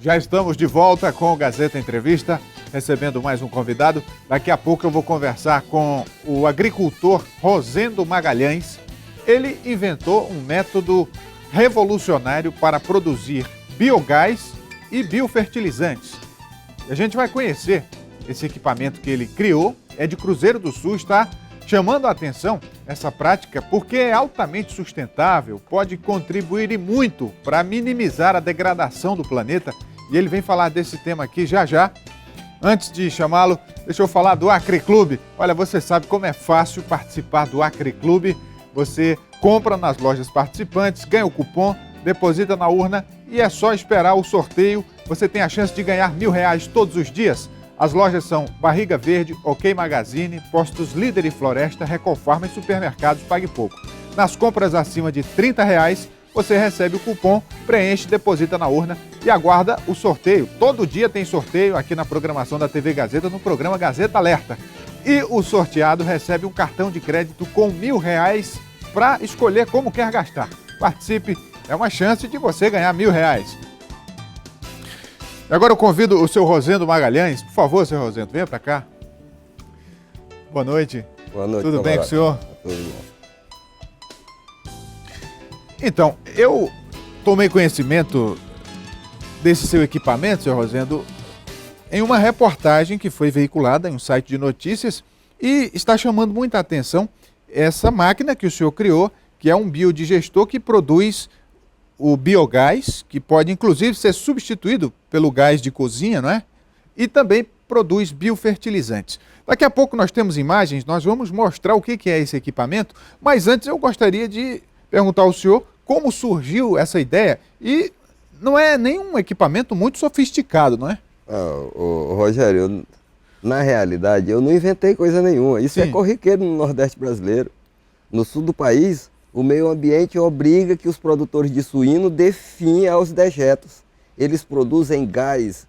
Já estamos de volta com o Gazeta Entrevista, recebendo mais um convidado. Daqui a pouco eu vou conversar com o agricultor Rosendo Magalhães. Ele inventou um método revolucionário para produzir biogás e biofertilizantes. E a gente vai conhecer esse equipamento que ele criou, é de Cruzeiro do Sul, está chamando a atenção essa prática porque é altamente sustentável, pode contribuir e muito para minimizar a degradação do planeta. E ele vem falar desse tema aqui já já. Antes de chamá-lo, deixa eu falar do Acre Clube. Olha, você sabe como é fácil participar do Acre Clube. Você compra nas lojas participantes, ganha o cupom, deposita na urna e é só esperar o sorteio. Você tem a chance de ganhar R$1.000 todos os dias. As lojas são Barriga Verde, OK Magazine, Postos Líder e Floresta, Recolfarma e Supermercados Pague Pouco. Nas compras acima de R$30, você recebe o cupom, preenche, deposita na urna e aguarda o sorteio. Todo dia tem sorteio aqui na programação da TV Gazeta, no programa Gazeta Alerta. E o sorteado recebe um cartão de crédito com R$1.000 para escolher como quer gastar. Participe, é uma chance de você ganhar R$1.000. Agora eu convido o seu Rosendo Magalhães. Por favor, seu Rosendo, venha para cá. Boa noite. Boa noite. Tudo bem com o senhor? Tudo bom. Então, eu tomei conhecimento desse seu equipamento, seu Rosendo, em uma reportagem que foi veiculada em um site de notícias e está chamando muita atenção essa máquina que o senhor criou, que é um biodigestor que produz o biogás, que pode inclusive ser substituído pelo gás de cozinha, não é? E também produz biofertilizantes. Daqui a pouco nós temos imagens, nós vamos mostrar o que é esse equipamento, mas antes eu gostaria de perguntar ao senhor como surgiu essa ideia e não é nenhum equipamento muito sofisticado, não é? Rogério, na realidade eu não inventei coisa nenhuma, isso é corriqueiro no Nordeste brasileiro. No sul do país, o meio ambiente obriga que os produtores de suíno dê fim aos dejetos. Eles produzem gás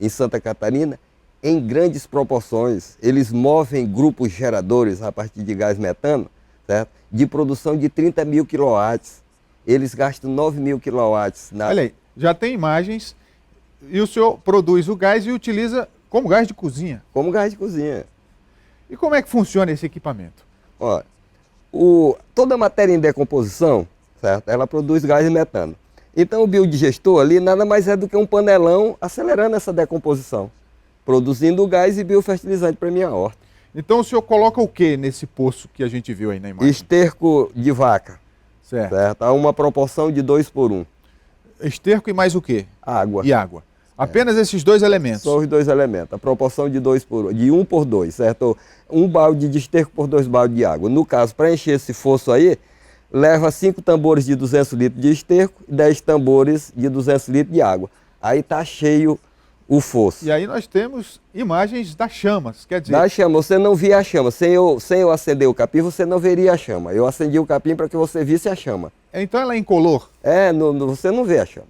em Santa Catarina em grandes proporções. Eles movem grupos geradores a partir de gás metano, certo? De produção de 30 mil quilowatts. Eles gastam 9 mil quilowatts. Olha aí, já tem imagens e o senhor produz o gás e utiliza como gás de cozinha. Como gás de cozinha. E como é que funciona esse equipamento? Olha, toda matéria em decomposição, certo? Ela produz gás metano. Então o biodigestor ali nada mais é do que um panelão acelerando essa decomposição, produzindo gás e biofertilizante para minha horta. Então o senhor coloca o que nesse poço que a gente viu aí na imagem? Esterco de vaca, certo? A uma proporção de 2:1. Esterco e mais o quê? Água. E água. Apenas esses dois elementos? Só os dois elementos, a proporção de 1:2, certo? Um balde de esterco por 2 baldes de água. No caso, para encher esse fosso aí, leva 5 tambores de 200 litros de esterco e 10 tambores de 200 litros de água. Aí está cheio o fosso. E aí nós temos imagens das chamas, quer dizer... Da chama, você não via a chama. Sem eu acender o capim, você não veria a chama. Eu acendi o capim para que você visse a chama. Então ela é incolor? Você não vê a chama.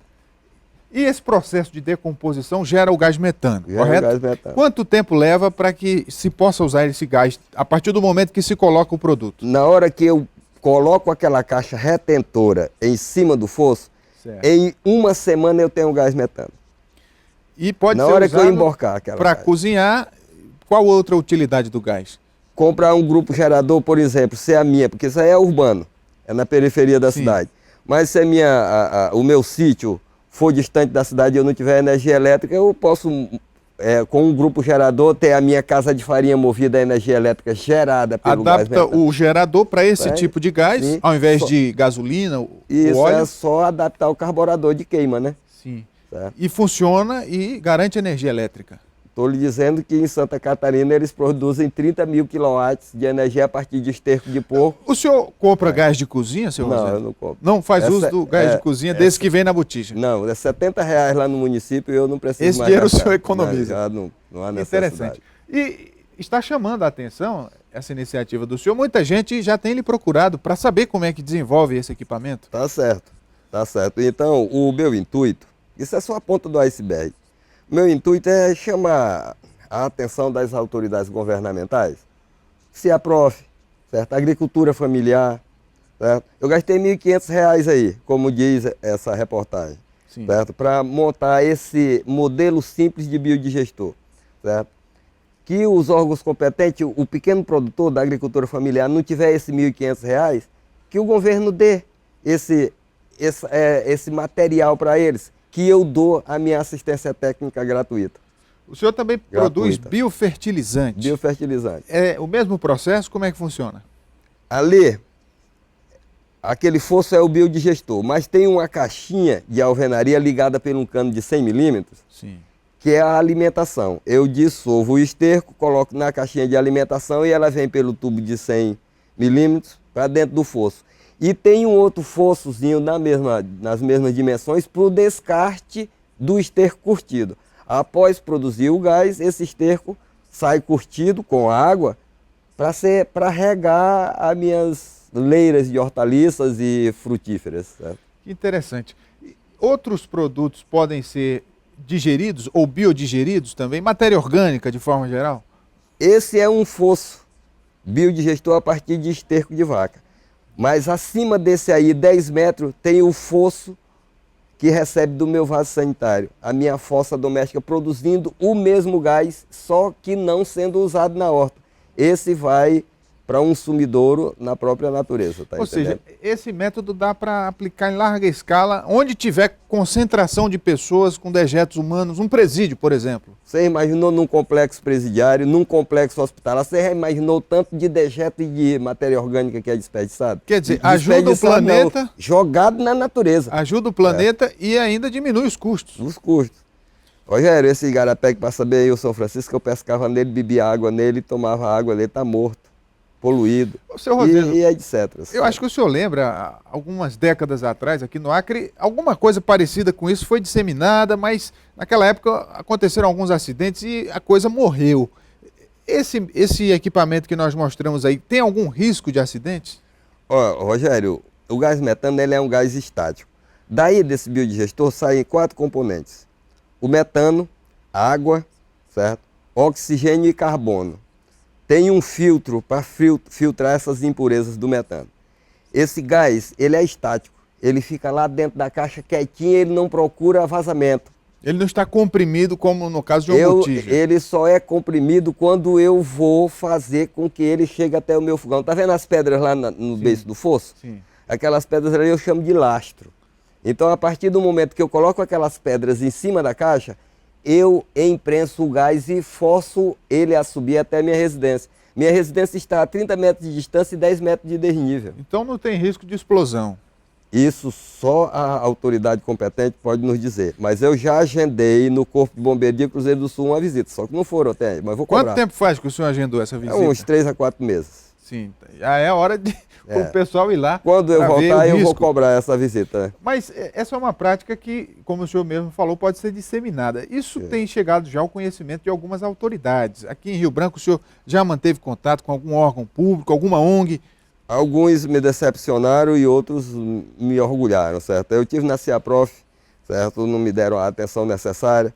E esse processo de decomposição gera o gás metano, correto? O gás metano. Quanto tempo leva para que se possa usar esse gás a partir do momento que se coloca o produto? Na hora que eu coloco aquela caixa retentora em cima do fosso, em 1 semana eu tenho gás metano. E pode ser usado na hora que eu emborcar aquela para cozinhar, qual outra utilidade do gás? Comprar um grupo gerador, por exemplo, se é a minha, porque isso aí é urbano, é na periferia da cidade. Mas se o meu sítio for distante da cidade e eu não tiver energia elétrica, eu posso, com um grupo gerador, ter a minha casa de farinha movida a energia elétrica gerada pelo gás metano. Adapta o gerador para esse tipo de gás, ao invés de gasolina, o óleo? Isso, é só adaptar o carburador de queima, né? Sim. Certo. E funciona e garante energia elétrica. Estou lhe dizendo que em Santa Catarina eles produzem 30 mil quilowatts de energia a partir de esterco de porco. O senhor compra gás de cozinha, seu Rosendo? Não, eu não compro. Não faz uso do gás de cozinha desse que vem na botija? Não, é R$70 lá no município e eu não preciso mais. Esse dinheiro o senhor economiza. Não há necessidade. Interessante. E está chamando a atenção essa iniciativa do senhor. Muita gente já tem lhe procurado para saber como é que desenvolve esse equipamento. Tá certo, tá certo. Então, o meu intuito, isso é só a ponta do iceberg. Meu intuito é chamar a atenção das autoridades governamentais, CIAPROF, certo? Agricultura familiar, certo? Eu gastei R$1.500 aí, como diz essa reportagem. certo? Para montar esse modelo simples de biodigestor, certo? Que os órgãos competentes, o pequeno produtor da agricultura familiar não tiver esse R$ 1.500, que o governo dê esse material para eles, que eu dou a minha assistência técnica gratuita. O senhor também produz biofertilizante. Biofertilizante. É o mesmo processo? Como é que funciona? Ali, aquele fosso é o biodigestor, mas tem uma caixinha de alvenaria ligada por um cano de 100 milímetros, que é a alimentação. Eu dissolvo o esterco, coloco na caixinha de alimentação e ela vem pelo tubo de 100 milímetros para dentro do fosso. E tem um outro fossozinho nas mesmas dimensões para o descarte do esterco curtido. Após produzir o gás, esse esterco sai curtido com água para regar as minhas leiras de hortaliças e frutíferas. Certo? Que interessante. Outros produtos podem ser digeridos ou biodigeridos também? Matéria orgânica, de forma geral? Esse é um fosso biodigestor a partir de esterco de vaca. Mas acima desse aí, 10 metros, tem o fosso que recebe do meu vaso sanitário, a minha fossa doméstica, produzindo o mesmo gás, só que não sendo usado na horta. Esse vai para um sumidouro na própria natureza. Tá? Ou seja, esse método dá para aplicar em larga escala, onde tiver concentração de pessoas com dejetos humanos, um presídio, por exemplo. Você imaginou num complexo presidiário, num complexo hospitalar, você já imaginou tanto de dejeto e de matéria orgânica que é desperdiçado? Quer dizer, ajuda o planeta... Não, jogado na natureza. Ajuda o planeta e ainda diminui os custos. Os custos. Rogério, esse igarapé que para saber aí o São Francisco, eu pescava nele, bebia água nele, tomava água, ele está morto, poluído, Seu Rosendo, e etc. Eu acho que o senhor lembra, algumas décadas atrás, aqui no Acre, alguma coisa parecida com isso foi disseminada, mas naquela época aconteceram alguns acidentes e a coisa morreu. Esse equipamento que nós mostramos aí, tem algum risco de acidentes? Rogério, o gás metano ele é um gás estático. Daí desse biodigestor saem 4 componentes. O metano, água, certo? Oxigênio e carbono. Tem um filtro para filtrar essas impurezas do metano. Esse gás, ele é estático. Ele fica lá dentro da caixa quietinho, ele não procura vazamento. Ele não está comprimido como no caso de um botija. Ele só é comprimido quando eu vou fazer com que ele chegue até o meu fogão. Tá vendo as pedras lá no beiço do fosso? Sim. Aquelas pedras ali eu chamo de lastro. Então, a partir do momento que eu coloco aquelas pedras em cima da caixa, eu imprenso o gás e forço ele a subir até a minha residência. Minha residência está a 30 metros de distância e 10 metros de desnível. Então não tem risco de explosão. Isso só a autoridade competente pode nos dizer. Mas eu já agendei no Corpo de Bombeiro de Cruzeiro do Sul uma visita, só que não foram até aí, mas vou cobrar. Quanto tempo faz que o senhor agendou essa visita? Uns 3 a 4 meses. Sim, já é hora de o pessoal ir lá. Quando eu voltar, eu vou cobrar essa visita. Mas essa é uma prática que, como o senhor mesmo falou, pode ser disseminada. Isso tem chegado já ao conhecimento de algumas autoridades. Aqui em Rio Branco, o senhor já manteve contato com algum órgão público, alguma ONG? Alguns me decepcionaram e outros me orgulharam, certo? Eu tive na CIAPROF, certo? Não me deram a atenção necessária.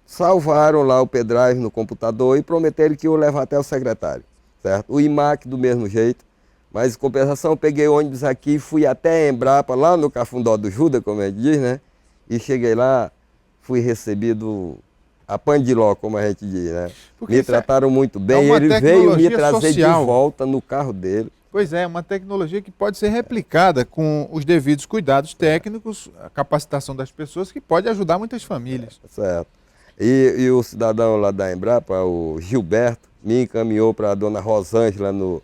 Salvaram lá o pendrive no computador e prometeram que eu ia levar até o secretário, certo? O IMAC do mesmo jeito. Mas, em compensação, eu peguei ônibus aqui e fui até a Embrapa, lá no Cafundó do Judas, como a gente diz, né? E cheguei lá, fui recebido a pandiló, como a gente diz, né? Me trataram muito bem, ele veio me trazer de volta no carro dele. Pois é, uma tecnologia que pode ser replicada com os devidos cuidados técnicos, a capacitação das pessoas, que pode ajudar muitas famílias. Certo. E o cidadão lá da Embrapa, o Gilberto, me encaminhou para a dona Rosângela no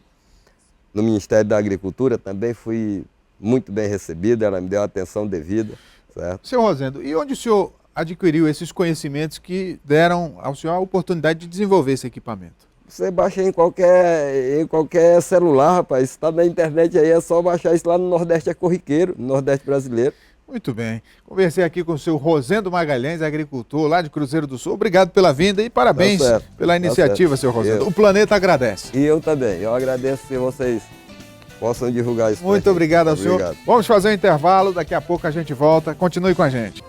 Ministério da Agricultura, também fui muito bem recebido, ela me deu a atenção devida, certo? Senhor Rosendo, e onde o senhor adquiriu esses conhecimentos que deram ao senhor a oportunidade de desenvolver esse equipamento? Você baixa em qualquer celular, rapaz, está na internet aí, é só baixar isso lá no Nordeste é corriqueiro, no Nordeste brasileiro. Muito bem. Conversei aqui com o seu Rosendo Magalhães, agricultor lá de Cruzeiro do Sul. Obrigado pela vinda e parabéns pela iniciativa, seu Rosendo. O planeta agradece. E eu também. Eu agradeço se vocês possam divulgar isso. Muito obrigado ao senhor. Vamos fazer um intervalo, daqui a pouco a gente volta. Continue com a gente.